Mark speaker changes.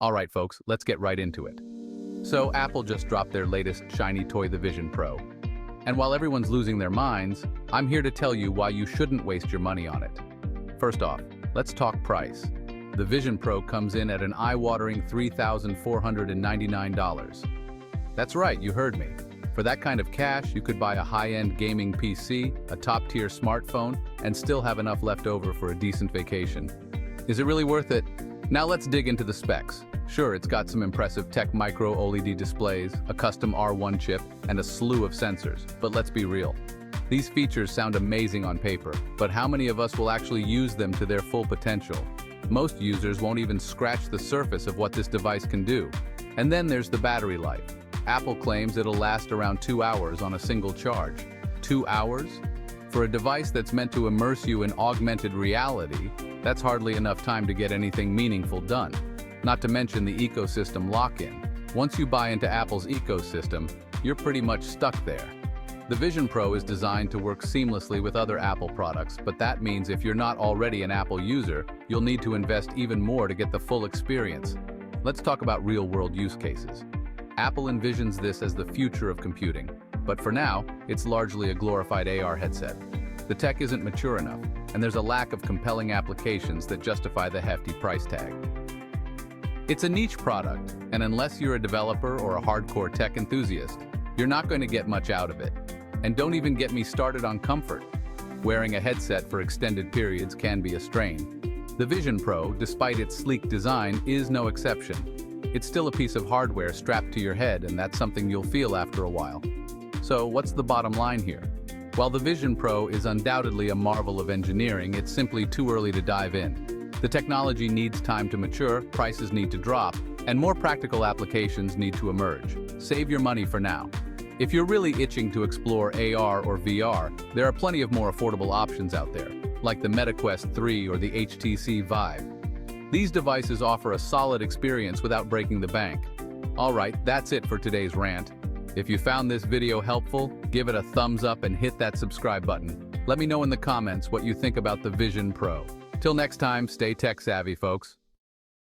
Speaker 1: Alright folks, let's get right into it. So Apple just dropped their latest shiny toy, the Vision Pro. And while everyone's losing their minds, I'm here to tell you why you shouldn't waste your money on it. First off, let's talk price. The Vision Pro comes in at an eye-watering $3,499. That's right, you heard me. For that kind of cash, you could buy a high-end gaming PC, a top-tier smartphone, and still have enough left over for a decent vacation. Is it really worth it? Now let's dig into the specs. Sure, it's got some impressive tech micro OLED displays, a custom R1 chip, and a slew of sensors, but let's be real. These features sound amazing on paper, but how many of us will actually use them to their full potential? Most users won't even scratch the surface of what this device can do. And then there's the battery life. Apple claims it'll last around 2 hours on a single charge. 2 hours? For a device that's meant to immerse you in augmented reality, that's hardly enough time to get anything meaningful done. Not to mention the ecosystem lock-in. Once you buy into Apple's ecosystem, you're pretty much stuck there. The Vision Pro is designed to work seamlessly with other Apple products, but that means if you're not already an Apple user, you'll need to invest even more to get the full experience. Let's talk about real-world use cases. Apple envisions this as the future of computing, but for now, it's largely a glorified AR headset. The tech isn't mature enough, and there's a lack of compelling applications that justify the hefty price tag. It's a niche product, and unless you're a developer or a hardcore tech enthusiast, you're not going to get much out of it. And don't even get me started on comfort. Wearing a headset for extended periods can be a strain. The Vision Pro, despite its sleek design, is no exception. It's still a piece of hardware strapped to your head, and that's something you'll feel after a while. So what's the bottom line here? While the Vision Pro is undoubtedly a marvel of engineering, it's simply too early to dive in. The technology needs time to mature, prices need to drop, and more practical applications need to emerge. Save your money for now. If you're really itching to explore AR or VR, there are plenty of more affordable options out there, like the Meta Quest 3 or the HTC Vive. These devices offer a solid experience without breaking the bank. Alright, that's it for today's rant. If you found this video helpful, give it a thumbs up and hit that subscribe button. Let me know in the comments what you think about the Vision Pro. Till next time, stay tech savvy, folks.